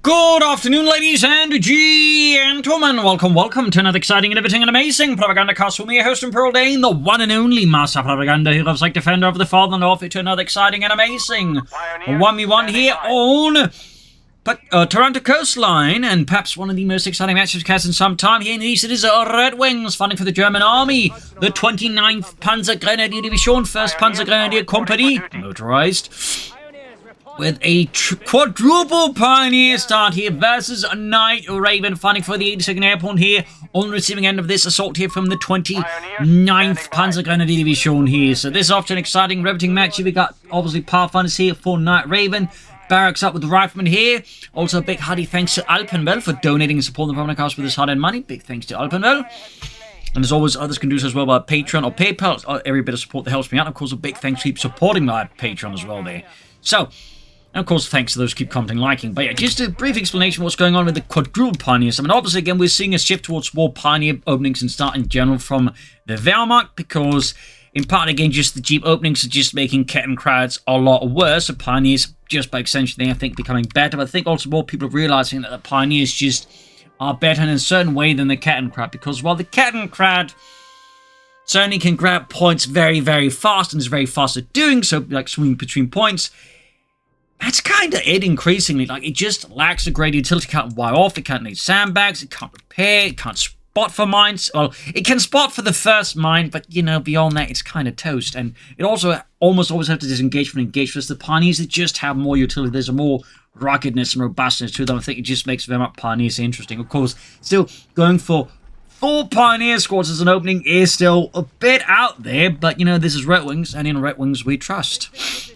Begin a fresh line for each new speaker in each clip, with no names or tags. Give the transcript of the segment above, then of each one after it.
Good afternoon, ladies and gentlemen. Welcome to another exciting, innovating, and amazing Propagandacast with me, your host and Pearl Dane, the one and only Master Propaganda who loves like defender of the father and offer to another exciting and amazing 1v1 here on Taranto Coastline, and perhaps one of the most exciting matches we've cast in some time here in the east. It is RedxWings fighting for the German army, the 29th Panzer Grenadier Division, 1st Panzer Grenadier Company, motorized, with a quadruple pioneer start here versus a Night Raven fighting for the 82nd Airborne here on the receiving end of this assault here from the 29th Panzer Grenadier Division here. So this is often an exciting, riveting match here. We got obviously Pathfinders here for Night Raven. Barracks up with the Rifleman here. Also a big hearty thanks to Alpenwell for donating and supporting the Propagandacast with this hard-earned money. Big thanks to Alpenwell. And as always, others can do so as well by Patreon or PayPal. Every bit of support that helps me out. And of course, a big thanks to keep supporting my Patreon as well there. So, and of course, thanks to those who keep commenting, liking. But yeah, just a brief explanation of what's going on with the quadruple pioneers. I mean, obviously, again, we're seeing a shift towards more pioneer openings and start in general from the Wehrmacht, because in part, again, just the Jeep openings are just making Kettenkrauts a lot worse. So pioneers, just by extension, they I think becoming better. But I think also more people are realizing that the pioneers just are better in a certain way than the Kettenkraut, because while the Kettenkraut certainly can grab points very, very fast and is very fast at doing so, like swinging between points, that's kind of it increasingly. Like, it just lacks a great utility. It can't wire off, it can't need sandbags, it can't repair, it can't spot for mines. Well, it can spot for the first mine, but, you know, beyond that, it's kind of toast. And it also almost always have to disengage from engagement. The pioneers that just have more utility. There's a more ruggedness and robustness to them. I think it just makes them up pioneers interesting. Of course, still going for 4 pioneer squads as an opening is still a bit out there, but, you know, this is RedxWings, and in RedxWings we trust.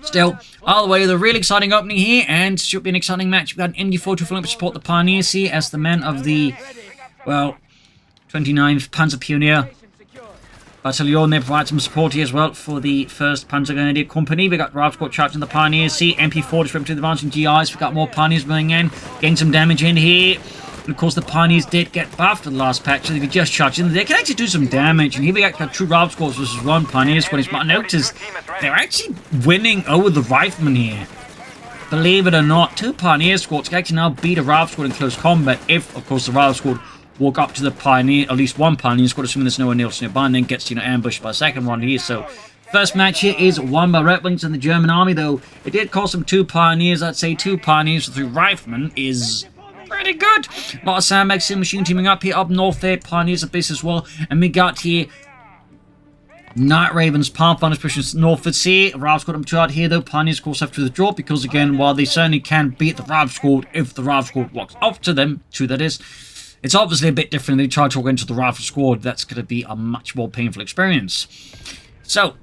Still, all the way, the really exciting opening here, and should be an exciting match. We've got an MD-42 filling up to support the Pioneers here as the men of the, well, 29th Panzer Pioneer Battalion. They provide some support here as well for the 1st Panzer Grenadier Company. We got Rav Squad charging the Pioneers here. MP-40 from to the advancing GIs. We've got more Pioneers going in, getting some damage in here. And of course, the Pioneers did get buffed in the last patch, so if you just charge in, they can actually do some damage. And here we got 2 Rav Squads versus 1 Pioneer Squad. But notice they're actually winning over the Rifleman here. Believe it or not, 2 Pioneer Squads can actually now beat a Rav Squad in close combat if, of course, the Rav Squad walk up to the Pioneer, at least 1 Pioneer Squad, assuming there's no one else nearby, and then gets, you know, ambushed by a second one here. So, first match here is won by RedxWings and the German army, though it did cost them 2 Pioneers. I'd say 2 Pioneers with 3 Riflemen is pretty good. A lot of sandbags and machine teaming up here up north there. Pioneers a base as well. And we got here Night Ravens, Pathfinders pushing northwards here. Rav Squad up out here though. Pioneers of course have to withdraw, because again, while they certainly can beat the Rav Squad if the Rav Squad walks up to them, true that is, it's obviously a bit different. They try to walk into the Rav Squad. That's going to be a much more painful experience. So,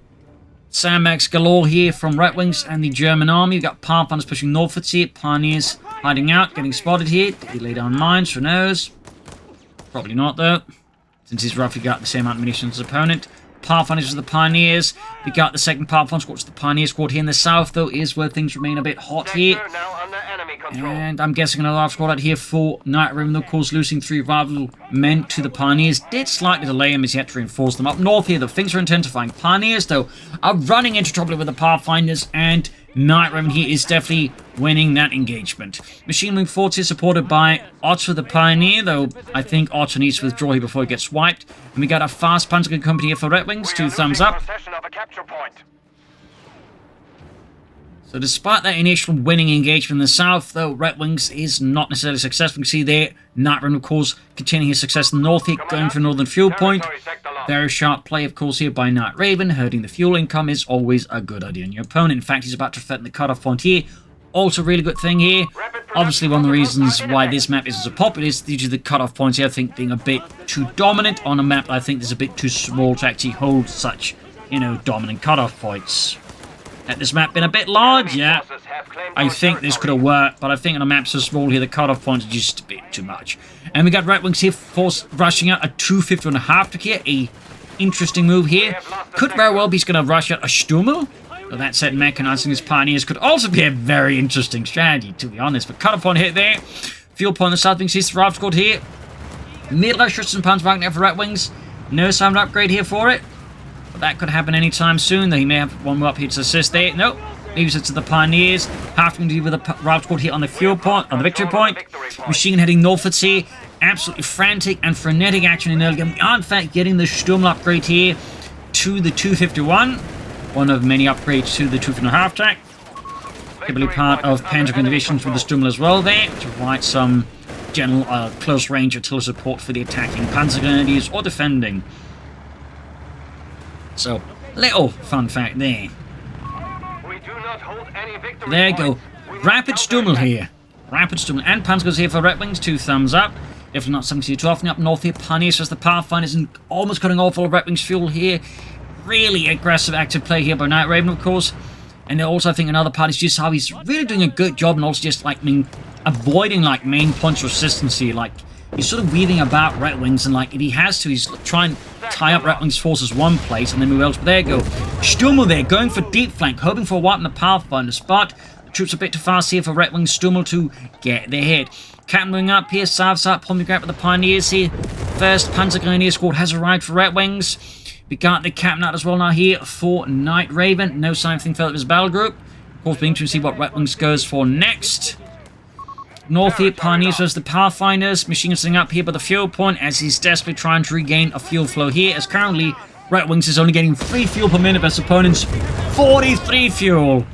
sandbags galore here from RedxWings and the German army. We've got Pathfinders pushing northwards here. Pioneers hiding out, getting spotted here. Did he lay down mines? Who knows? Probably not, though, since he's roughly got the same amount of munitions as his opponent. Pathfinders with the Pioneers. We got the 2nd Pathfinder squad. The Pioneer squad here in the south, though, is where things remain a bit hot here. And I'm guessing another Rav squad out here for Night Raven, of course, losing 3 rival men to the Pioneers. Did slightly delay him as he had to reinforce them. Up north here, though, things are intensifying. Pioneers, though, are running into trouble with the Pathfinders, and Night Raven here is definitely winning that engagement. Machine Wing Force is supported by Otto the Pioneer, though I think Otto needs to withdraw here before he gets wiped. And we got a fast Panzer Company here for RedxWings, 2 thumbs up. So despite that initial winning engagement in the south, though, RedxWings is not necessarily successful. You can see there, Night Raven, of course, continuing his success in the north here, going for northern fuel point. Very sharp play, of course, here by Night Raven. Hurting the fuel income is always a good idea on your opponent. In fact, he's about to threaten the cutoff point here. Also, really good thing here. Obviously, one of the reasons why this map is so popular is due to the cutoff points here, I think, being a bit too dominant on a map. I think is a bit too small to actually hold such, you know, dominant cutoff points. Had this map been a bit large, yeah, I think this could have worked, but I think on a map so small here, the cutoff points are just a bit too much. And we got RedxWings here, force rushing out a 250.5 to here, a interesting move here. Could very well be he's going to rush out a Stummel. So that said, mechanizing his Pioneers could also be a very interesting strategy, to be honest. But cutoff point hit there, fuel point on the south wing, sees the Rav squad here. Middle Schützen Panzerwagen there for RedxWings. No sign of an upgrade here for it. But that could happen anytime soon, though he may have one more up here to assist there. Nope. Leaves it to the Pioneers. Having to deal with the route squad here on the fuel point, on the victory point. Machine heading northwards here. Absolutely frantic and frenetic action in early game. We are in fact getting the Sturm upgrade here to the 251. One of many upgrades to the 250 half-track. Typically part of Panzer divisions with the Sturm as well there, to provide some general close range artillery support for the attacking Panzer Grenadiers or defending. So, little fun fact there. There you go. Rapid Stummel here. Rapid Stummel. And Panzer's here for RedxWings. 2 thumbs up. If not something to see too often. Up north here, Pioneers as the Pathfinders and almost cutting off all of RedxWings fuel here. Really aggressive active play here by Night Raven, of course. And also, I think another part is just how he's really doing a good job and also just like avoiding like main punch resistance here. Like, he's sort of weaving about RedxWings, and like if he has to, he's trying to tie up RedxWings forces one place and then move elsewhere. There you go. Stummel there, going for deep flank, hoping for a wipe in the Pathfinders, but the troops are a bit too fast here for RedxWings Stummel to get their hit. Captain moving up here, Southside, pulling grab with the Pioneers here. First Panzer Grenadier squad has arrived for RedxWings. We got the captain out as well now here for Night Raven. No sign of anything further of his battle group. Of course, being interesting to see what RedxWings goes for next. North here, Pioneers versus the Pathfinders. Machine gun sitting up here by the fuel point as he's desperately trying to regain a fuel flow here. As currently, RedxWings is only getting 3 fuel per minute versus opponents 43 fuel.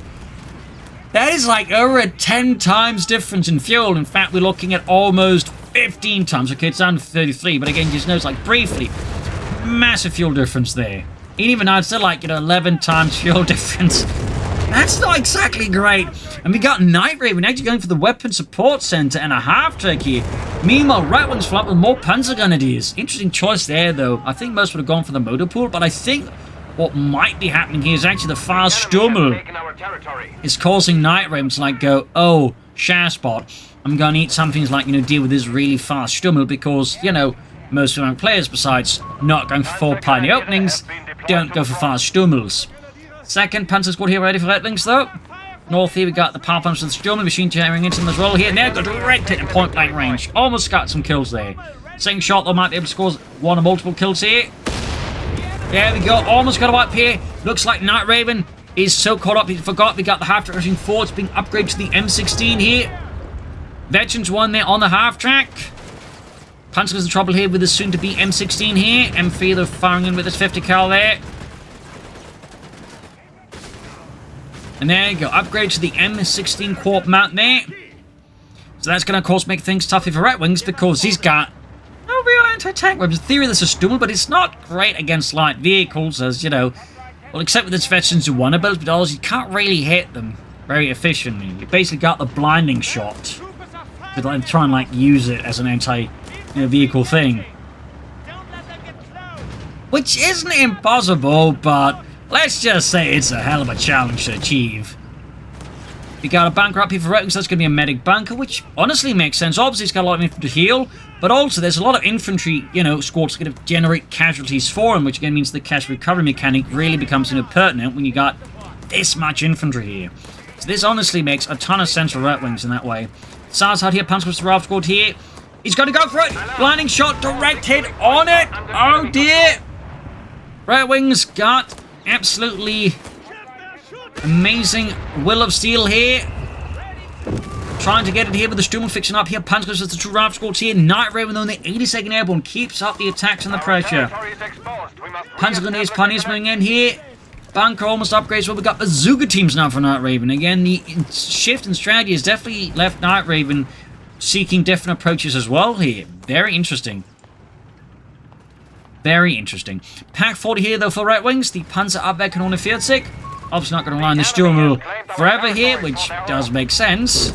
That is like over a 10 times difference in fuel. In fact, we're looking at almost 15 times. Okay, it's down to 33, but again, just notice like briefly. Massive fuel difference there. Even now, it's still like, 11 times fuel difference. That's not exactly great. And we got Night Raven actually going for the Weapon Support Center and a half-track here. Meanwhile, RedxWings fly up with more Panzer Grenadiers. Interesting choice there, though. I think most would have gone for the motor pool, but I think what might be happening here is actually the fast Stummel is causing Night Raven to, like, go, oh, Shashbot, I'm going to need something to, like, deal with this really fast Stummel because, most of my players, besides not going for 4 Pioneer openings, don't go for fast Stummels. Second Panzer squad here ready for RedxWings, though. North here, we got the Pathfinders with the Stummel, machine tearing into them as well here. And they've got direct hit in point blank range. Almost got some kills there. Second shot, though, might be able to score one or multiple kills here. There we go. Almost got a wipe here. Looks like Night Raven is so caught up, he forgot we got the half-track rushing forward. It's being upgraded to the M16 here. Veterans one there on the half-track. Panzer's in trouble here with the soon-to-be M16 here. M3, they're firing in with his 50 cal there. And there you go. Upgrade to the M16 Corp mount there. So that's going to, of course, make things tougher for RedxWings because he's got no real anti-tank weapons. In theory, this is Stummel, but it's not great against light vehicles, as, well, except with its veterans who want abilities, but also you can't really hit them very efficiently. You basically got the blinding shot to try and, use it as an anti-vehicle thing. Which isn't impossible, but let's just say it's a hell of a challenge to achieve. We got a bunker up here for RedxWings, that's going to be a medic bunker, which honestly makes sense. Obviously, it's got a lot of infantry to heal, but also there's a lot of infantry, squads going to generate casualties for him, which again means the casualty recovery mechanic really becomes pertinent when you got this much infantry here. So this honestly makes a ton of sense for RedxWings in that way. Sarsard here, Panzer the Ralph squad here. He's going to go for it! Blinding shot, direct hit on it! Oh dear! RedxWings got absolutely amazing will of steel here. Trying to get it here with the Stummel fixing up here. Panzer with the 2 Ralph squads here. Night Raven on the 82nd Airborne keeps up the attacks and the pressure. Panzer Grenadiers, Pioneers moving in here. Bunker almost upgrades. Well, we've got bazooka teams now for Night Raven. Again, the shift in strategy has definitely left Night Raven seeking different approaches as well here. Very interesting. Very interesting. Pack 40 here, though, for RedxWings. The Panzer Abwehr Kanone 40. Obviously not going to line the Stummel forever here, which does make sense.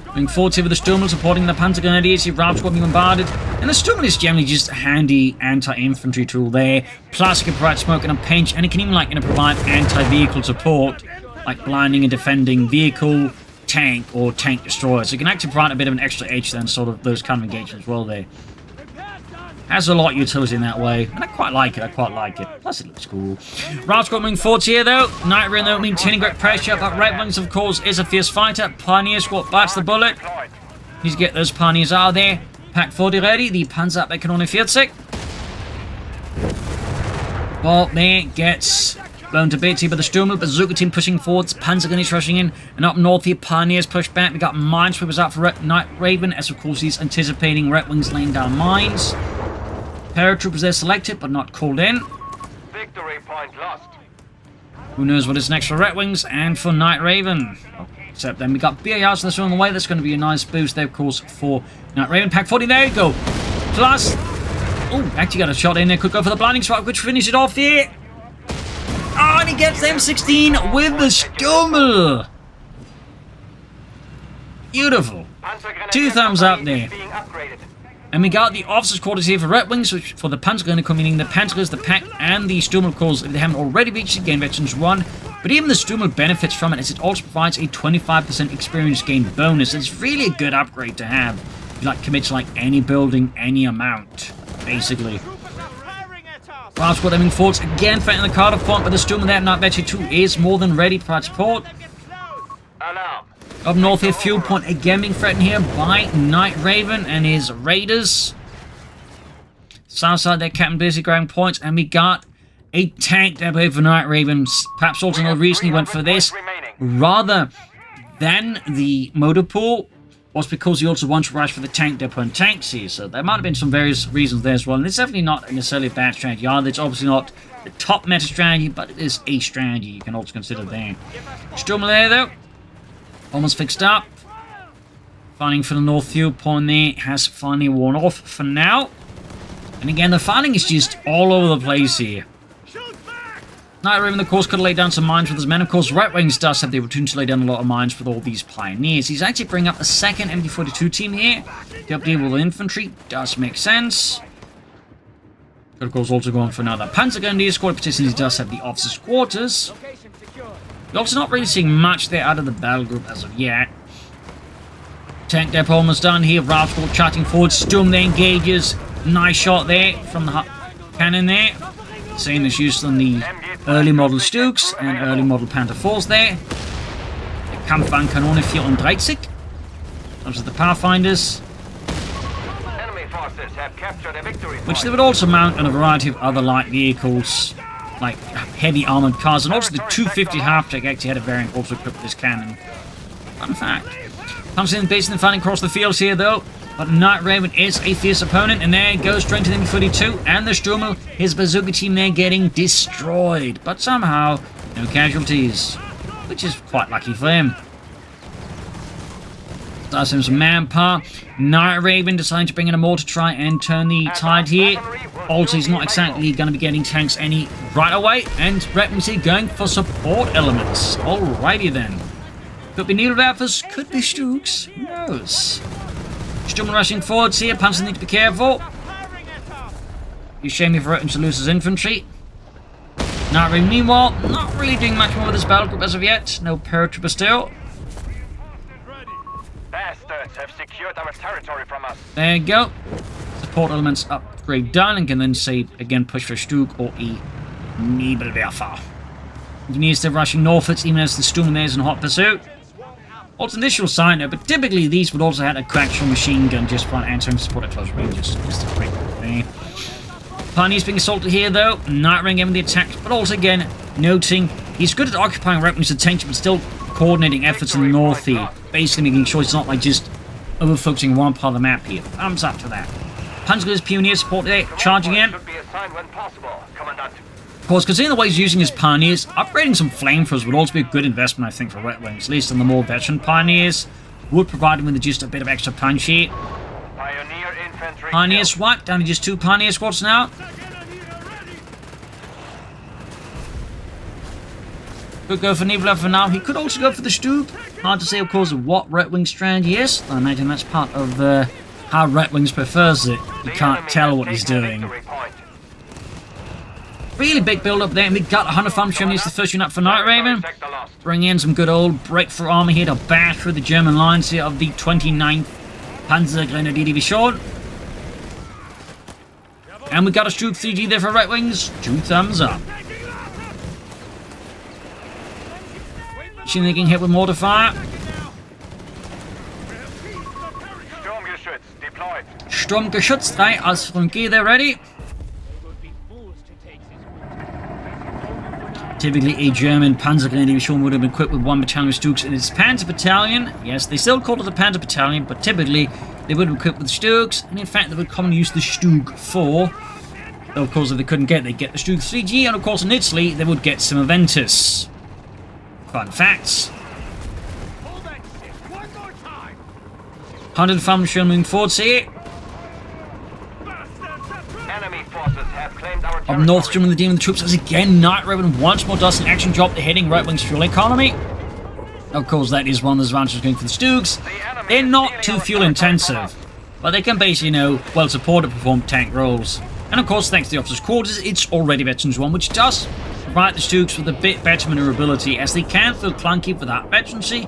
Moving forward here with the Stummel, supporting the Panzer Grenadiers. The Ralph squad being bombarded. And the Stummel is generally just a handy anti-infantry tool there. Plus, it can provide smoke and a pinch, and it can even, provide anti-vehicle support, like blinding and defending vehicle, tank, or tank destroyer. So it can actually provide a bit of an extra edge than sort of those kind of engagements as well there. Has a lot of utility in that way, and I quite like it, Plus it looks cool. Ralph squad moving forward here, though. Night Raven, though, maintaining great pressure, but RedxWings, of course, is a fierce fighter. Pioneer squad bites the bullet. Need to get those Pioneers out of there. Pack 40 ready, the Panzer Abwehr Kanone 40. Ball there gets blown to bits here by the Sturmel. Bazooka team pushing forwards. Panzergrenadiers rushing in. And up north here, Pioneers push back. We got Minesweepers out for Night Raven, as of course he's anticipating RedxWings laying down mines. Paratroopers there selected, but not called in.
Victory point lost.
Who knows what is next for RedxWings and for Night Raven. Except then we got BARs that's on the way. That's going to be a nice boost there, of course, for Night Raven. Pack 40, there you go. Plus, oh, actually got a shot in there. Could go for the blinding strike, which finish it off here. Oh, and he gets M16 with the Sturmel. Beautiful. 2 thumbs up there. And we got the officers' quarters here for RedxWings, which for the Panzergrenadier, meaning the Panzers, the Pack, and the Sturmel, of course, if they haven't already reached the gain veterans 1. But even the Sturmel benefits from it, as it also provides a 25% experience gain bonus. It's really a good upgrade to have. If you like commit to like any building, any amount, basically. Well, squad aiming forwards again, fighting the Carter front, but the Sturmel there, Night Veteran 2 is more than ready to provide support. Up north here, fuel point again being threatened here by Night Raven and his Raiders. South side there, Captain busy grabbing points, and we got a tank depot for Night Raven. Perhaps also another reason he went for this, rather than the motor pool, was because he also wants to rush for the tank depot and tanks here. So there might have been some various reasons there as well. And it's definitely not necessarily a bad strategy either. It's obviously not the top meta strategy, but it is a strategy you can also consider there. Sturmel there though. Almost fixed up. Fighting for the north fuel point there has finally worn off for now. And again, the fighting is just all over the place here. Night Raven, of course, could lay down some mines with his men. Of course, RedxWings does have the opportunity to lay down a lot of mines with all these Pioneers. He's actually bringing up a second MD-42 team here to help deal with the infantry. Does make sense. Could, of course, also go on for another Panzergrenadier squad, particularly he does have the officers' quarters. You're also not really seeing much there out of the battle group as of yet. Tank depot almost done here. Ralph squad charging forward. Sturm there engages. Nice shot there from the cannon there. Same as used on the early model Stukes and early model Panther 4s there. The Kampfwagenkanone 34. Those are the Pathfinders. Which they would also mount on a variety of other light vehicles, like heavy armored cars, and also the 250 half-track actually had a variant also equipped with this cannon. Fun fact. Comes in based in the fighting across the fields here though, but Night Raven is a fierce opponent, and there goes straight to the MD-42 and the Sturmel, his bazooka team there getting destroyed, but somehow no casualties, which is quite lucky for him. Does him some manpower. Night Raven deciding to bring in a mortar to try and turn the tide here. Also, he's not exactly going to be getting tanks any right away. And RedxWings going for support elements. Alrighty then. Could be needle Alphas, could be Stukes. Who knows? Sturmel rushing forwards here. Panzer need to be careful. Be shaming for RedxWings to lose his infantry. Night Raven, meanwhile, not really doing much more with this battle group as of yet. No paratrooper still.
Bastards have secured our territory from us.
There you go. Support elements upgrade done, and can then say again push for Stuk or a Nebelwerfer. Engineers still rushing northwards, even as the Sturm there is in hot pursuit. Also, initial side note, but typically these would also have a coaxial machine gun just for answering support at close range. Just a quick thing. Pioneers being assaulted here though. Night Raven getting the attack, but also again noting he's good at occupying RedxWings' attention, but still coordinating efforts in the north here. Basically making sure it's not like just over-focusing one part of the map here. Thumbs up to that. Panzergrenadier Pioneer support there, charging in. Of course, considering the way he's using his Pioneers, upgrading some flamethrowers would also be a good investment, I think, for RedxWings. At least on the more veteran Pioneers. Would provide him with just a bit of extra punch here. Pioneer swipe, down to just 2 Pioneer squads now. Could go for Nebula for now. He could also go for the Stuk. Hard to say, of course, what RedxWings strategy is. I imagine that's part of how RedxWings prefers it. You can't tell what he's doing. Really big build up there, and we got 100 Farm Chimneys, the first unit for Night Raven. Bring in some good old breakthrough army here to bash through the German lines here of the 29th Panzergrenadier Division. And we got a Stuk 3G there for RedxWings. 2 thumbs up. They can hit with mortar fire. Sturmgeschütz 3 als Frontier, they're ready. Typically, a German Panzer Grenadier Division would have been equipped with 1 battalion of Stugs in its Panzer Battalion. Yes, they still called it the Panzer Battalion, but typically they would have been equipped with Stugs, and in fact they would commonly use the Stug 4. Though, of course, if they couldn't get it, they'd get the Stug 3G, and of course in Italy they would get some Aventus. Fun facts. 100 Farm moving forwards here.
Enemy forces have claimed our
Up
territory.
north, German the Demon the troops as again Night Raven once more does an action job to hitting Red Wings' fuel economy. Of course, that is one of the advantages going for the Stugs. They're not too fuel intensive, but they can basically, you know, well supported perform tank roles. And of course, thanks to the officers' quarters, it's already Veterans 1, which does provide the Stugs with a bit better maneuverability, as they can feel clunky without veterancy.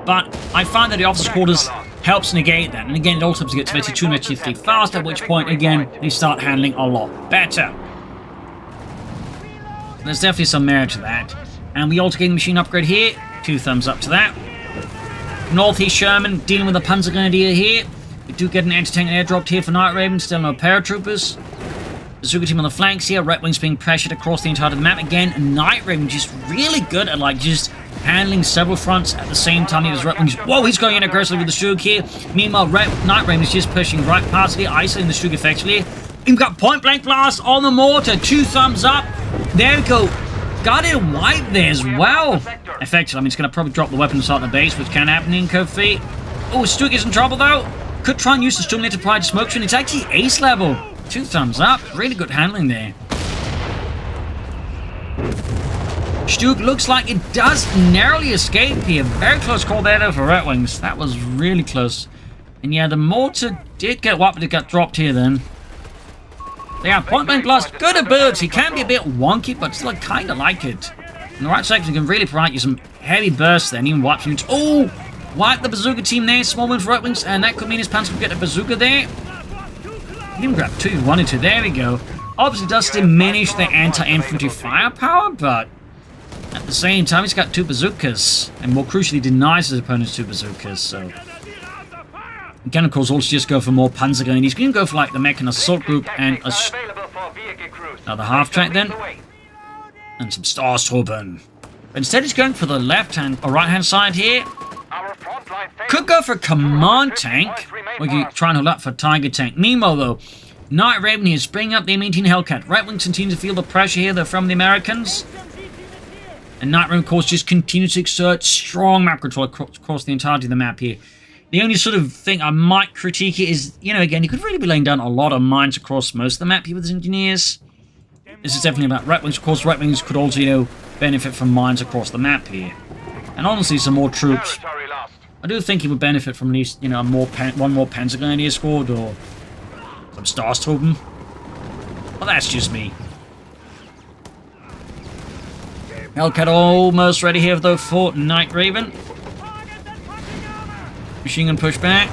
But I find that the officers' quarters helps negate that, and again, it also helps to get to Veteran 2 and Veteran 3 fast, at which point, again, they start handling a lot better. There's definitely some merit to that. And we also gain the machine upgrade here. 2 thumbs up to that. Northeast Sherman dealing with a Panzer Grenadier here. We do get an anti-tank airdrop here for Night Raven, still no paratroopers. Bazooka team on the flanks here, Red Wings being pressured across the entire map. Again, Night Raven just really good at like just handling several fronts at the same time. He was Red Wings. Whoa, he's going in aggressively with the Stug here. Meanwhile, Night Raven is just pushing right past here, isolating the Stug effectively. We've got point blank blast on the mortar. 2 thumbs up. There we go. Got it wiped there as well. Effectively, I mean, it's going to probably drop the weapon inside the base, which can happen in Code Feet. Oh, Stug is in trouble though. Could try and use the Sturmlator to provide smoke screen. It's actually ace level. 2 thumbs up. Really good handling there. Stug looks like it does narrowly escape here. Very close call there though for Red Wings. That was really close. And yeah, the mortar did get wiped, but it got dropped here then. Yeah, point blank blast, good ability. Can be a bit wonky, but still I kind of like it. In the right section, can really provide you some heavy bursts there, and even wipe units. Oh! Wipe the bazooka team there. Small win for Red Wings, and that could mean his Panzer could get a bazooka there. He even grabbed 2 if he wanted to. There we go. Obviously, it does diminish the anti-infantry firepower, but at the same time, he's got 2 bazookas, and more crucially, denies his opponents 2 bazookas. So, you can of course also just go for more Panzer Grenadiers. You can go for like the Mechanized Assault Group and another half track then, and some Starstruppen. But instead, he's going for the left-hand or right-hand side here. Could go for command tank, or you try and hold up for Tiger tank. Meanwhile, though, Night Raven here is bringing up the M18 Hellcat. Red Wings continue to feel the pressure here, though, from the Americans. And Night Raven, of course, just continues to exert strong map control across the entirety of the map here. The only sort of thing I might critique here is, you know, again, you could really be laying down a lot of mines across most of the map here with his engineers. This is definitely about Red Wings. Of course, Red Wings could also, you know, benefit from mines across the map here. And honestly, some more troops. I do think he would benefit from at least, you know, one more Panzer Grenadier squad or some Starstruppen. Well, that's just me. Hellcat almost ready here, though, for Night Raven. Machine gun push back.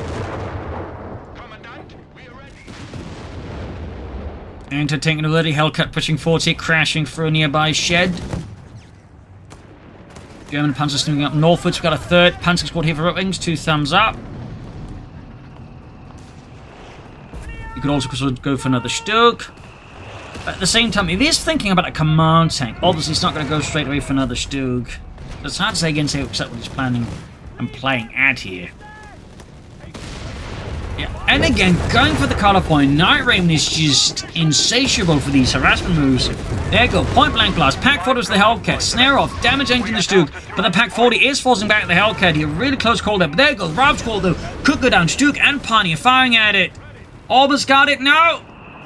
Anti-tank ability. Hellcat pushing forward here, crashing through a nearby shed. German Panzers moving up northwards. We've got a 3rd Panzer squad here for Red Wings. 2 thumbs up. You could also sort of go for another Stug. But at the same time, if he's thinking about a command tank, obviously he's not going to go straight away for another Stug. It's hard to say against him except what he's planning and playing at here. Yeah, and again, going for the color point, Night Raven is just insatiable for these harassment moves. There you go, point blank blast, Pack 40 to the Hellcat, snare off, damage engine the Stug, but the Pack 40 is forcing back the Hellcat here, really close call there, but there you go, Rob's call though, could go down, Stug and Pioneer firing at it. Almost got it, no!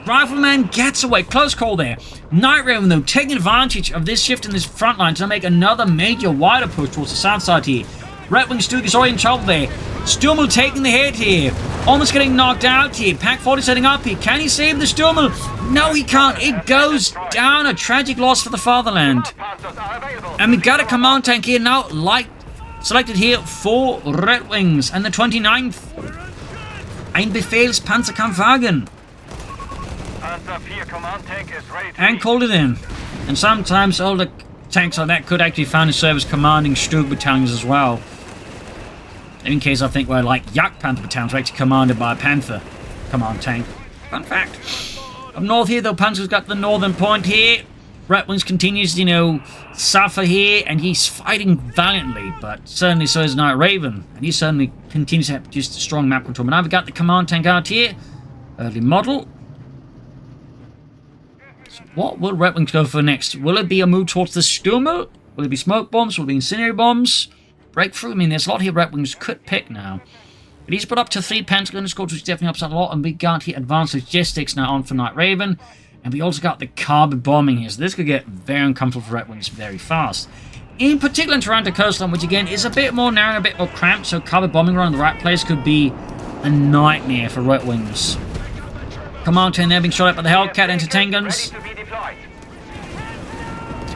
Rifleman gets away, close call there. Night Raven though, taking advantage of this shift in this front line to make another major wider push towards the south side here. Red Wing Stug is already in trouble there. Stummel taking the hit here. Almost getting knocked out here. Pack 40 setting up here. Can he save the Stummel? No, he can't. It goes down. A tragic loss for the fatherland. And we got a command tank here now, selected here for Red Wings. And the 29th. Ein Befehlspanzerkampfwagen. And called it in. And sometimes older tanks like that could actually find a service commanding Stug battalions as well. In case I think where like Yak Panther battalions are actually commanded by a Panther command tank. Fun fact. Up north here though, Panzer's got the northern point here. RedxWings continues, you know, suffer here, and he's fighting valiantly, but certainly so is Night Raven, and he certainly continues to have just a strong map control. But now we've got the command tank out here, early model. So what will RedxWings go for next? Will it be a move towards the Stürmer? Will it be smoke bombs? Will it be incendiary bombs? Breakthrough? I mean, there's a lot here RedxWings could pick now. But he's put up to 3 Pentagon squads, which definitely ups a lot, and we got here advanced logistics now on for Night Raven. And we also got the carbon bombing here, so this could get very uncomfortable for RedxWings very fast. In particular in Taranto Coastline, which again is a bit more narrow and a bit more cramped, so carbon bombing around the right place could be a nightmare for RedxWings. Command train there being shot at by the Hellcat anti-tank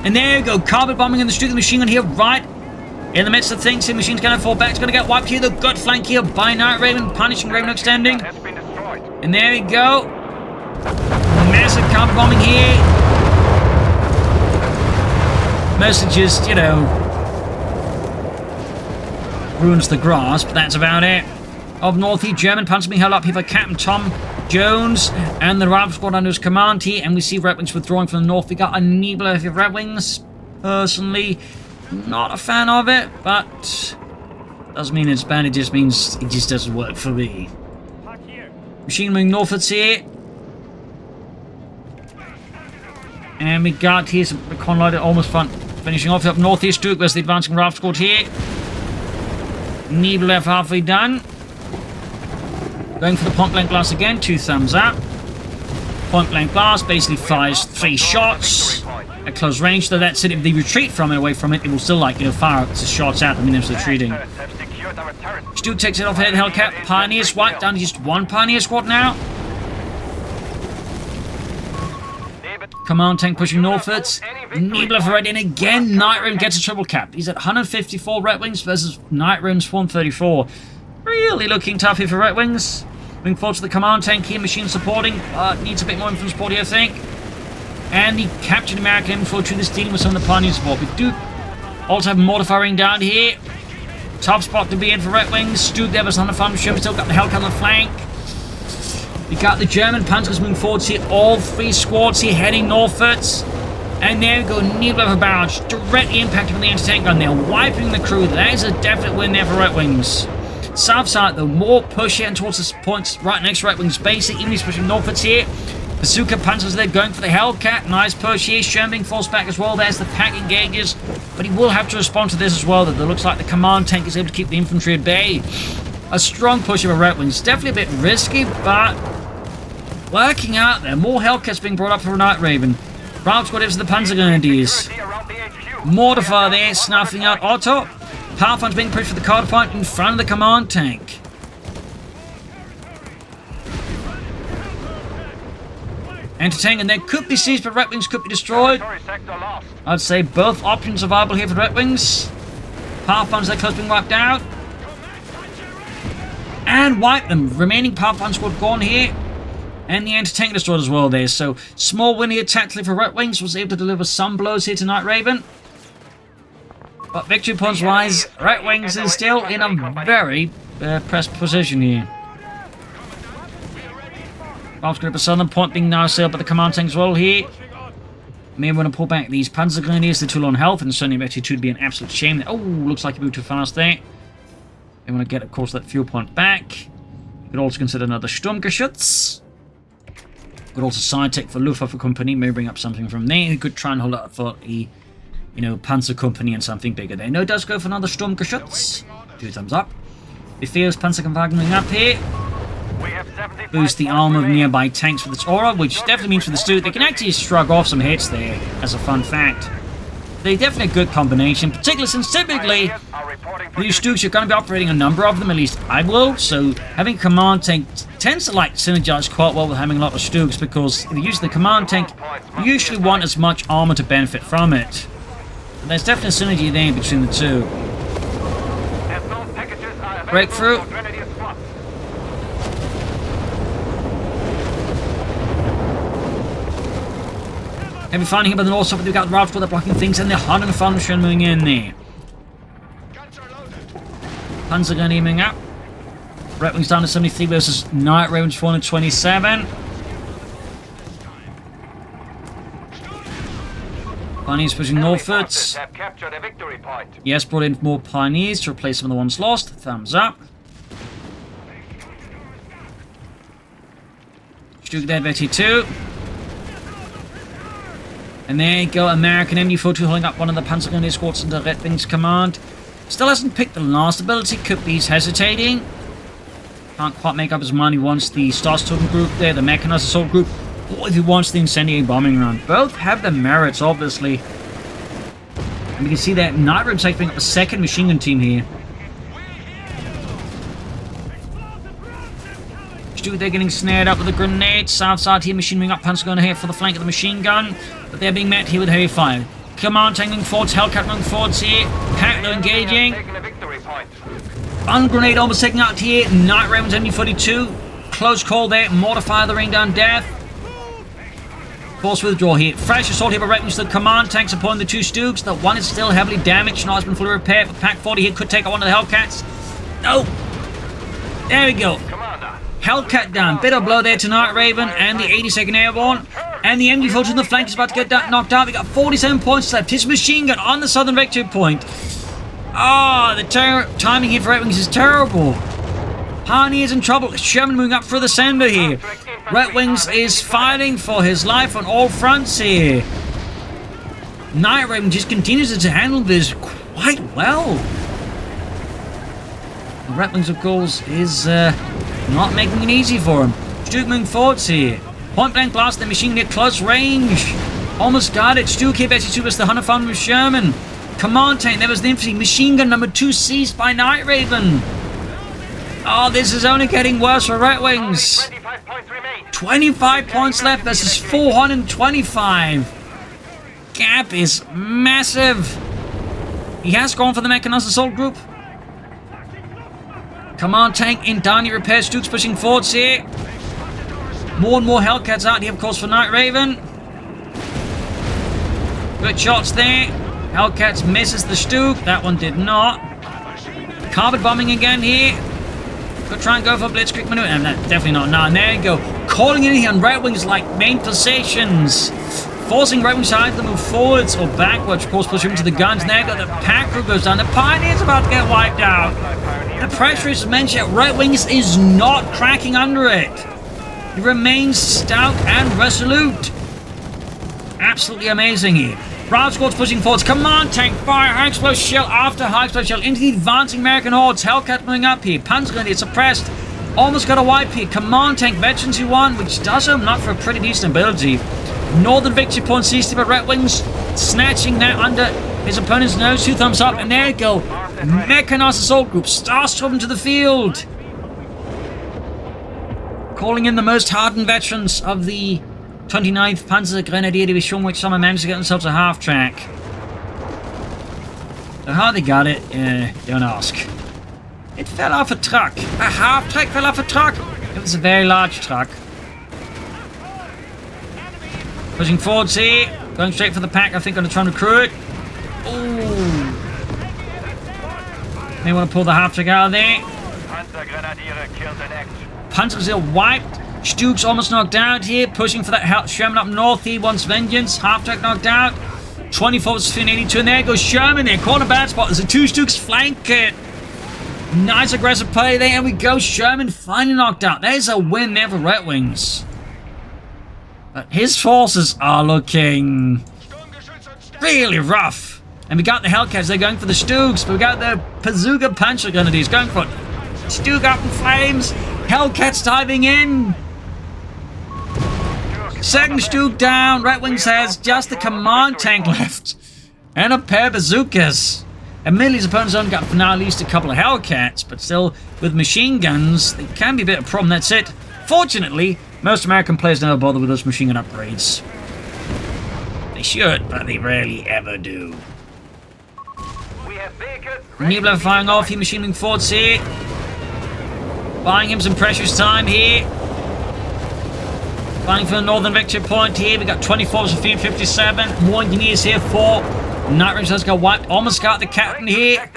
And there you go, carbon bombing in the street of the machine gun here, right in the midst of things. The machine's going to fall back, it's going to get wiped here. The good flank here by Night Raven, punishing Raven extending. And there we go. Massive carbon bombing here. Mostly just, you know, ruins the grass, but that's about it. Up north here, German Panzer being held up here by Captain Tom Jones and the Rifle Squad under his command here, and we see RedxWings withdrawing from the north. We got a Nebula of RedxWings. Personally, not a fan of it, but doesn't mean it's bad, it just means it just doesn't work for me. Machine moving northwards here. And we got here some recon lighter almost front. Finishing off up northeast, Duke. There's the advancing Rifle Squad here. Nebula halfway done. Going for the point blank blast again. 2 thumbs up. Point blank blast basically fires 3 shots at close range. Though that's it. If they retreat from it, away from it, it will still, like, you know, fire the shots at them when they're retreating. Stu takes it off here. The Hellcat. Pioneers wiped down to just 1 Pioneer squad now. Command tank pushing northwards. Nebula for Red in again. Night Raven gets a triple cap. He's at 154 RedxWings versus Night Raven's 134. Really looking tough here for RedxWings. Moving forward to the command tank here. Machine supporting. Needs a bit more infantry support here, I think. And he captured American infantry. This dealing with some of the Pioneer support. We do also have mortar firing down here. Top spot to be in for RedxWings. Stu there was on the farm. Still got the Hellcat on the flank. We got the German Panzers moving forwards here. All 3 squads here heading northwards. And there we go. Nebula for barrage. Directly impacting on the anti-tank gun. They're wiping the crew. That is a definite win there for RedxWings. South side, though, more push here and towards this point right next to RedxWings base. Even he's pushing northwards here. Bazooka Panzers there going for the Hellcat. Nice push here. Sherman being forced back as well. There's the pack engages. But he will have to respond to this as well. That it looks like the command tank is able to keep the infantry at bay. A strong push of a RedxWings. Definitely a bit risky, but working out there. More Hellcats being brought up for Night Raven. Rifle Squad is the Panzer Grenadiers. Mortar fire there, snuffing out Otto. Powerfunds being pushed for the Carter point in front of the command tank. Anti-tank, and there could be seized, but RedxWings could be destroyed. I'd say both options are viable here for RedxWings. Powerfunds, they're close being wiped out. And wipe them. Remaining Powerfund squad gone here. And the anti-tank destroyed as well there. So, small win here tactically for RedxWings. Was able to deliver some blows here to Night Raven. But victory points wise, RedxWings is still in a very pressed position here. Ralph's group of southern point being now sailed by the command tank as well here. May want to pull back these Panzer Grenadiers. They're too low on health, and certainly actually to be an absolute shame. Oh, looks like he moved too fast there. They want to get, of course, that fuel point back. You could also consider another Sturmgeschütz. Could also side tech for Luftwaffe Company. Maybe bring up something from there. You could try and hold out for the, you know, Panzer Company and something bigger there. No, it does go for another Sturmgeschütz. 2 thumbs up. Befehls Panzerkampfwagen moving up here. Boost the armor of nearby tanks with its aura, which definitely means for the Stu, they can actually shrug off some hits there, as a fun fact. They're definitely a good combination, particularly since typically these Stuks are going to be operating a number of them, at least I will, so having a command tank tends to like synergize quite well with having a lot of Stuks, because if you use the command tank, you usually want as much armor to benefit from it. And there's definitely a synergy there between the two. Breakthrough. Heavy fighting here by the north side, but they've got Ralph Squad blocking things, and they're hard on the farm machine moving in there. Panzer gun aiming up. RedxWings down to 73 versus Night Raven's 427. Pioneers pushing
Enemy forces
northwards.
have captured a victory point.
Yes, brought in more Pioneers to replace some of the ones lost. Thumbs up. Stuke there, Betty 2. And there you go, American MD-42 holding up one of the Panzergrenadier squads under RedxWings command. Still hasn't picked the last ability, could be he's hesitating. Can't quite make up his mind. He wants the Starstorm group there, the Mechanized Assault group, or if he wants the Incendiary Bombing Run. Both have their merits, obviously. And we can see that Night Raven's taking up a second machine gun team here. They're getting snared up with a grenade. South side here, machine wing up, Panzer gun here for the flank of the machine gun. But they're being met here with heavy fire. Command tanking forwards, Hellcat moving forwards here. Packlo engaging. Bun grenade almost taking out here. Night Raven's MD-42. Close call there. Mortar fire, the rain down death. Force withdraw here. Fresh assault here by RedxWings. The command tanks upon the two Stooks. The one is still heavily damaged. Not has been fully repaired. But Pack 40 here could take out one of the Hellcats. No. There we go. Hellcat down. Bit of blow there to Night Raven and the 82nd Airborne. And the MD-42 on the flank is about to get knocked out. We got 47 points left. His machine gun on the southern victory point. Ah, the timing here for RedxWings is terrible. Pioneer's in trouble. Sherman moving up for the sender here. RedxWings is fighting for his life on all fronts here. Night Raven just continues to handle this quite well. RedxWings, of course, is not making it easy for him. Stuke moving forwards here. Point blank blast the machine near close range. Almost got it. Stuke here, Betty 2 was the Hunter found with Sherman. Command tank, there was the infantry. Machine gun number 2 seized by Night Raven. Oh, this is only getting worse for RedxWings. 25 points left versus 425. Gap is massive. He has gone for the Mechanized Assault group. Command tank in Dani repair. Stuke's pushing forwards here. More and more Hellcats out here, of course, for Night Raven. Good shots there. Hellcats misses the Stuke. That one did not. Carpet bombing again here. Could try and go for Blitzkrieg maneuver. And definitely not. Now, and there you go. Calling in here on RedxWings like main positions. Forcing RedxWings to either move forwards or backwards. Of course, pushing to the guns. There you go. The pack crew goes down. The Pioneer's about to get wiped out. The pressure is immense, yet RedxWings is not cracking under it. He remains stout and resolute. Absolutely amazing here. Brown squad's pushing forwards. Command tank fire. High explosive shell after high explosive shell into the advancing American hordes. Hellcat moving up here. Panzergrenadier suppressed. Almost got a wipe here. Command tank Veterans who won, which does open up for a pretty decent ability. Northern victory point seized by RedxWings, snatching that under his opponent's nose. 2 thumbs up, and there you go. Mechanized Assault Group, Starstorm to the field. Calling in the most hardened veterans of the 29th Panzer Grenadier Division, which somehow managed to get themselves a half-track. So how they got it, don't ask. It fell off a truck. A half-track fell off a truck. It was a very large truck. Pushing forwards here. Going straight for the pack, I think, going to try and recruit. Ooh. May want to pull the half-track out of there. Panzergrenadier wiped. Stuke's almost knocked out here. Pushing for that Sherman up north. He wants vengeance. Half-track knocked out. 24 versus 82. And there goes Sherman there. Caught a bad spot. There's a 2 Stooks flank it. Nice aggressive play there. And we go. Sherman finally knocked out. There's a win there for RedxWings. But his forces are looking really rough. And we got the Hellcats. They're going for the Stooks. But we got the Pazuga Panzer Grenadiers going for it. Stuke up in flames. Hellcats diving in. Second Stuke down. RedxWings has just the command tank left. And a pair of bazookas. Admittedly, his opponent's only got for now at least a couple of Hellcats. But still, with machine guns, they can be a bit of a problem. That's it. Fortunately, most American players never bother with those machine gun upgrades. They should, but they rarely ever do. Niebler firing off. He machining forwards here. Buying him some precious time here. Fighting for the northern victory point here. We got 24 of 57. More engineers here for Night Raven has got wiped. Almost got the captain here.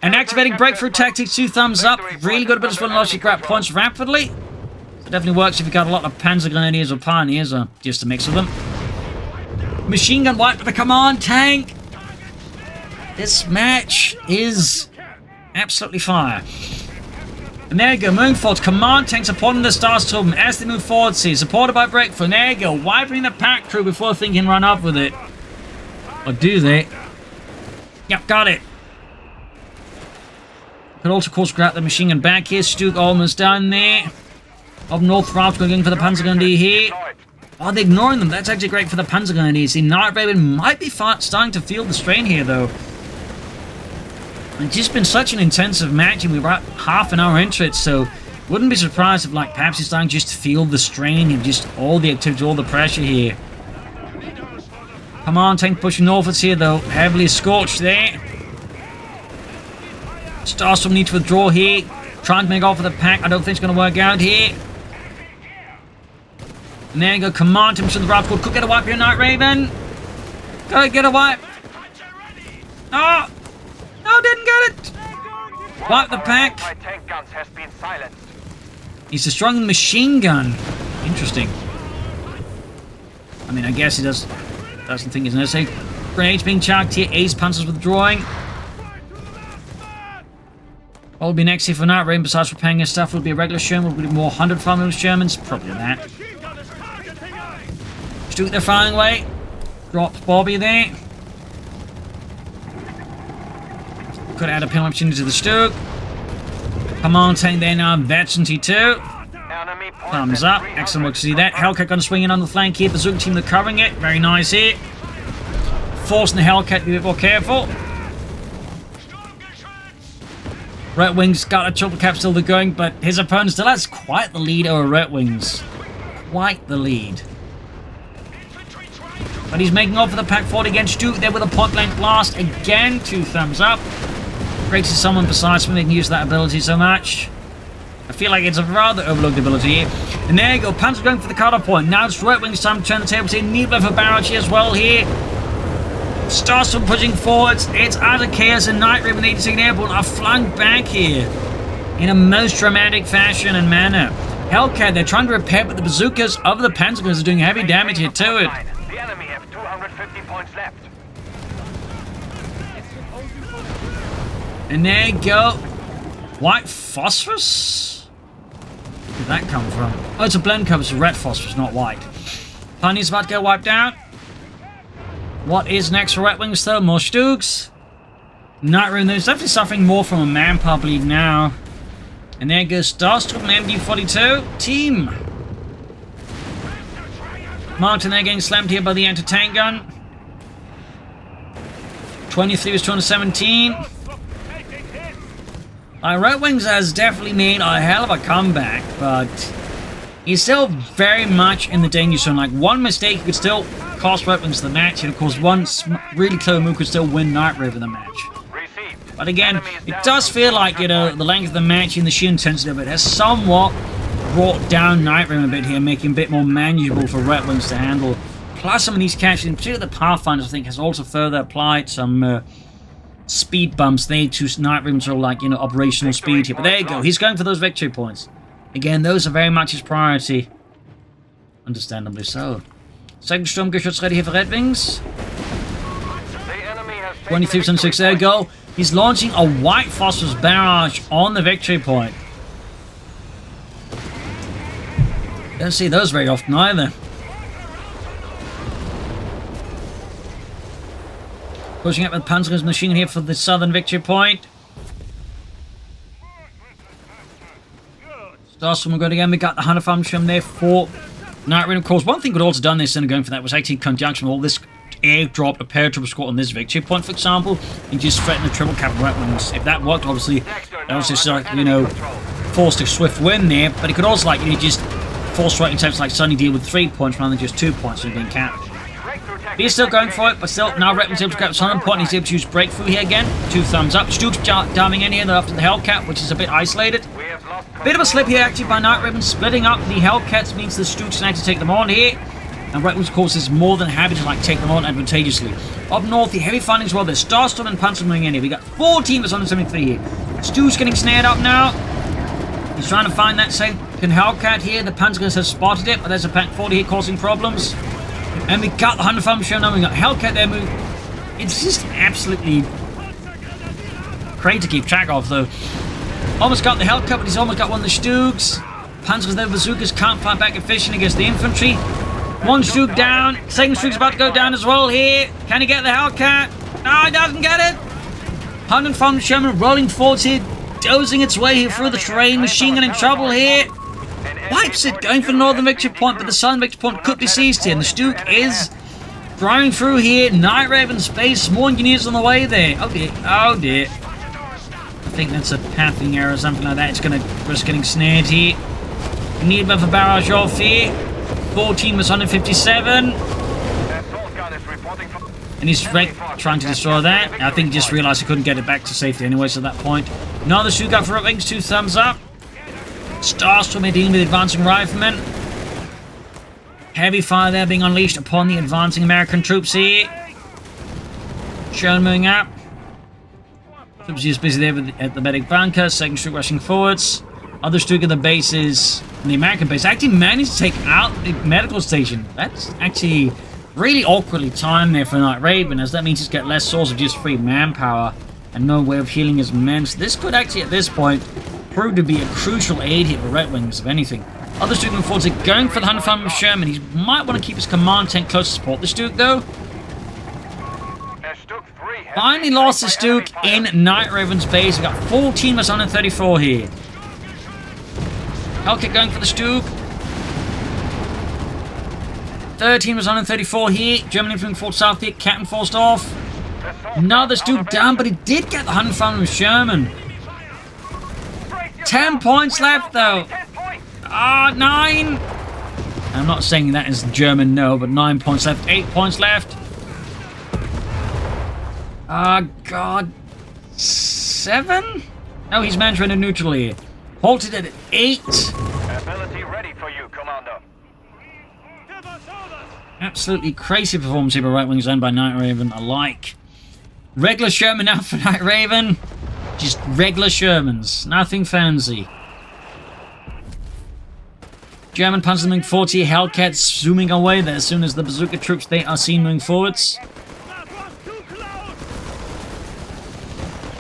And activating breakthrough tactics. 2 thumbs up. Really good ability to logic grab points rapidly. It definitely works if you've got a lot of Panzer Grenadiers or Pioneers, or just a mix of them. Machine gun wiped with the command tank. This match is absolutely fire. And there you go, moving forward. Command tank supporting the Starstorm as they move forward. See, supported by Breakthrough. And there you go, wiping the pack crew before they can run up with it. Or do they? Yep, got it. Could also, of course, grab the machine gun back here. Stuke almost down there. Up north, Ralph's going in for the Panzergun D here. Oh, they're ignoring them. That's actually great for the Panzergun D. See, Night Raven might be starting to feel the strain here, though. It's just been such an intensive match, and we're about half an hour into it, so wouldn't be surprised if, like, perhaps he's starting just to feel the strain and just all the activity, all the pressure here. Command tank pushing northwards here, though. Heavily scorched there. Starstorm need to withdraw here. Trying to make off with the pack. I don't think it's going to work out here. And there you go. Command tank to the Raptor. Could get a wipe here, Night Raven. Go get a wipe. Oh! No, didn't get it! Wipe the pack. He's destroying the machine gun. Interesting. I mean, I guess he doesn't think it's necessary. Grenades being chucked here. Ace Panzers withdrawing. What will be next here for Night Raven besides repairing his stuff? Will be a regular Sherman? Will be more 100 Shermans? Probably that. Stuke they're firing away. Dropped Bobby there. Could add a penalty opportunity to the Stuke. Command tank there now. Veteran T2. Thumbs up. Excellent work to see that. Hellcat going to swing in on the flank here. Bazooka team they're covering it. Very nice here. Forcing the Hellcat to be a bit more careful. RedxWings got a triple cap still going, but his opponent still has quite the lead over RedxWings. Quite the lead. But he's making off for the pack forward against Stuke there with a point blank blast. Again, 2 thumbs up. Great to see someone besides me can use that ability so much. I feel like it's a rather overlooked ability here. And there you go, Panzer going for the cutter point. Now it's RedxWings time to turn the tables here. Need for barrage here as well here. Starstorm pushing forwards. It's out of chaos and Night Raven 82nd Airborne are flung back here in a most dramatic fashion and manner. Hellcat, they're trying to repair, but the bazookas of the Panzerguns are doing heavy damage here to it.
The enemy have 250 points left.
And there you go. White phosphorus? Where did that come from? Oh, it's a blend cover, it's red phosphorus, not white. Pioneer's about to get wiped out. What is next for RedxWings though? More Stukes. Night Raven, there's definitely suffering more from a manpower bleed now. And there goes Starstorm and MD-42. Team. Martin there getting slammed here by the anti-tank gun. 23 was 217. RedxWings has definitely made a hell of a comeback, but he's still very much in the danger zone. Like, one mistake could still cost RedxWings the match, and of course one really clever move could still win Night Raven the match. But again, it does feel like, you know, the length of the match and the sheer intensity of it has somewhat brought down Night Raven a bit here, making it a bit more manageable for RedxWings to handle. Plus some of these catches, in particular the Pathfinders, I think, has also further applied some speed bumps there to Night Raven's sort of, like, you know, operational speed here. But there you go, he's going for those victory points. Again, those are very much his priority. Understandably so. Second Sturmgeschütz ready here for RedxWings. 23-6, there you go. He's launching a white phosphorus barrage on the victory point. Don't see those very often either. Pushing up with Panzer's machine here for the southern victory point. Starstorm will go again. We got the Hunter Farm there for Night Raven. Of course, one thing could also done this instead of going for that was actually in conjunction with all this airdrop a paratrooper squad on this victory point, for example, and just threaten the triple cap RedxWings. If that worked, obviously, that was just like, you know, forced a swift win there. But it could also, like, you know, just force striking attempts like suddenly deal with 3 points rather than just 2 points and being capped. He's still going for it, but still, now RedxWings able to grab his 100 point, and he's able to use Breakthrough here again. 2 thumbs up. Stuke's diving in here after the Hellcat, which is a bit isolated. Bit of a slip here, actually, by Night Raven. Splitting up the Hellcats means the Stukes can actually take them on here. And RedxWings, of course, is more than happy to, like, take them on advantageously. Up north, the heavy fighting as well. There's Starstorm and Panzer moving in here. We got 4 teams on 73 here. Stu's getting snared up now. He's trying to find that second Hellcat here. The Panzerguns have spotted it, but there's a pack 40 here causing problems. And we got the 100 Farm Sherman, and we got Hellcat there moving. It's just absolutely great to keep track of, though. Almost got the Hellcat, but he's almost got one of the Stugs. Panzers there, bazookas can't fight back efficient against the infantry. One Stug down. Second Stug's about to go down as well here. Can he get the Hellcat? No, he doesn't get it. 100 Farm Sherman rolling forwards here, dozing its way here through the terrain. Machine gun in trouble here. Wipes it, going for the northern victory point, but the southern victory point could be seized here. And the Stug is driving through here. Night Raven space, more engineers on the way there. Oh dear, oh dear. I think that's a pathing error or something like that. It's going to risk getting snared here. We need a bit of a barrage off here. 14 was 157. And he's trying to destroy that. I think he just realised he couldn't get it back to safety anyways at that point. Another Stug up for RedxWings, 2 thumbs up. Starstorm dealing with advancing riflemen. Heavy fire there being unleashed upon the advancing American troops here. Sherman moving up. Troops just busy there at the medic bunker. Second Stug rushing forwards. Other Stug at the bases, the American base, actually managed to take out the medical station. That's actually really awkwardly timed there for Night Raven, as that means he's got less source of just free manpower and no way of healing his men. So this could actually, at this point, prove to be a crucial aid here for RedxWings, if anything. Other Stug moving forwards are going for the 100 Farm Sherman. He might want to keep his command tank close to support the Stug, though. Finally lost the Stug in Night Raven's base. We got 14 versus 134 here. Hellcat going for the Stug. 13 was 134 here. German infantry forward south here. Captain forced off. Another Stug down, but he did get the 100 Farm Sherman. 10 points left, though. 9. I'm not saying that is German, no, but 9 points left. 8 points left. God. 7? No, he's managed to run a neutral here. Halted at 8.
Ability ready for you, Commander.
Absolutely crazy performance here by RedxWings and by Night Raven alike. Regular Sherman now for Night Raven. Just regular Shermans. Nothing fancy. German Panzer moving forward here. Hellcats zooming away there as soon as the bazooka troops they are seen moving forwards.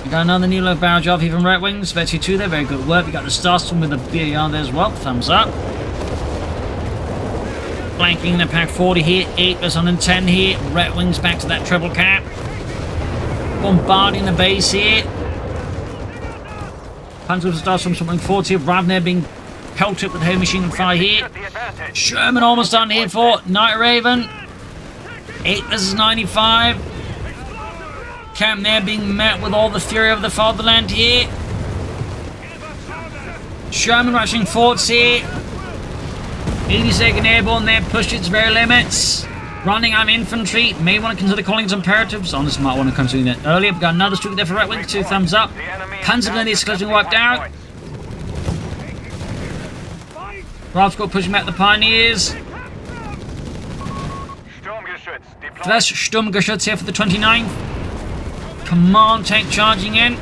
We got another new low barrage off here from RedxWings. Virtue 2 there, very good work. We got the Starstorm with the BAR there as well. Thumbs up. Flanking the Pack 40 here. 8 versus 110 here. RedxWings back to that triple cap. Bombarding the base here. Panzer with the Starstorm moving forward here. Ravner being pelted with heavy machine gun fire here. Sherman almost done here for Night Raven. 8 versus 95. Camp there being met with all the fury of the fatherland here. Sherman rushing forwards here. 82nd Airborne there, pushed its very limits. Running arm infantry, may want to consider calling some imperatives. Honestly, might want to consider that earlier. We've got another Stug there for RedxWings, 2 thumbs up. Panzer Grenadier is closing wiped out. Ravscourt pushing back the Pioneers. Flash Sturmgeschütz here for the 29th. Command tank charging in.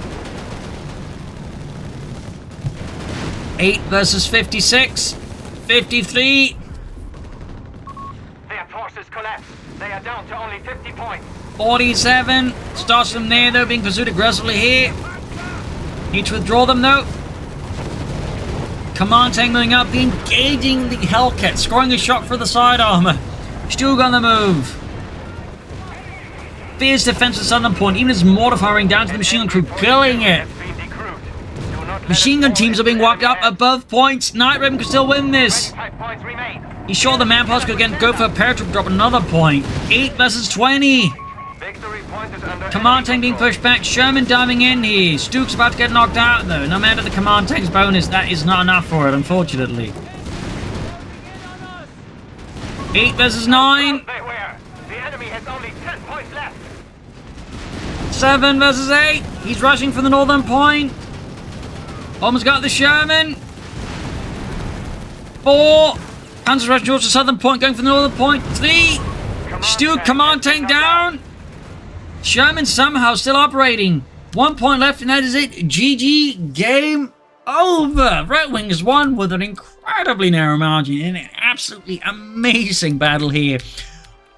8 versus 56. 53.
Their forces collapse. They are down to only 50 points.
47. Starts from there though, being pursued aggressively here. Need to withdraw them though. Command tank moving up, engaging the Hellcat, scoring a shot for the side armor. Stug on the move. Fierce defense at southern point, even as mortar firing down to the machine gun crew, killing it. Machine gun teams are being wiped out above points. Night Raven could still win this. He's sure the manpowers could again go for a paratroop drop another point. 8 versus 20. Command tank being pushed back. Sherman diving in here. Stug's about to get knocked out though. No matter the command tank's bonus, that is not enough for it, unfortunately. 8 versus 9.
The enemy has only 10 points left.
7 versus 8. He's rushing for the northern point. Almost got the Sherman. 4. Panzer rushing towards the southern point, going for the northern point. 3. Stug command tank down. Sherman somehow still operating. 1 point left, and that is it. GG. Game over. RedxWings won with an incredibly narrow margin in an absolutely amazing battle here.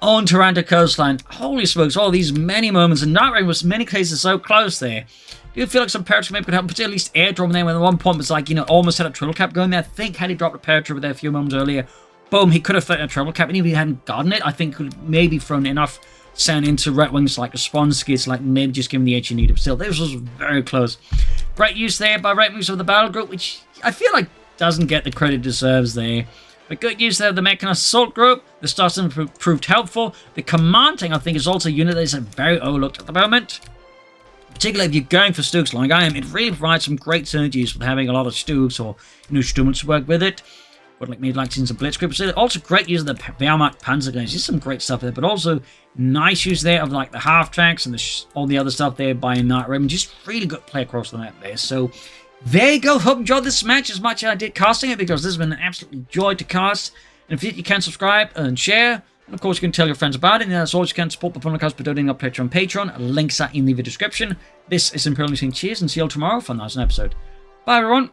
on Taranto Coastline. Holy smokes, all these many moments, and Night Rain was many cases so close there. Do you feel like some paratrooper maybe could help, particularly at least airdrome there when at one point was like, almost had a triple cap going there. I think had he dropped a paratrooper there a few moments earlier, boom, he could have thrown a triple cap, and even if he hadn't gotten it, I think could have maybe thrown enough sound into RedxWings like response skits, like maybe just giving the edge you needed. But still, this was very close. Great use there by RedxWings of the battle group, which I feel like doesn't get the credit it deserves there. But good use there of the Mechanized Assault Group. The Stars proved helpful. The Command Tank, I think, is also a unit that is very overlooked at the moment. Particularly if you're going for Stooks like I am, it really provides some great synergies with having a lot of Stooks or Sturmers to work with it. But like maybe like seeing some Blitzkrieg. So also great use of the Wehrmacht Panzer guns. Just some great stuff there. But also nice use there of like the half tracks and all the other stuff there by Night Raven. Just really good play across the map there. So there you go. Hope you enjoyed this match as much as I did casting it, because this has been an absolute joy to cast. And if you can subscribe and share. And of course, you can tell your friends about it. And as always, you can support the podcast by donating up Patreon on Patreon. Links are in the video description. This is Imperial Machine. Cheers, and see you all tomorrow for another episode. Bye, everyone.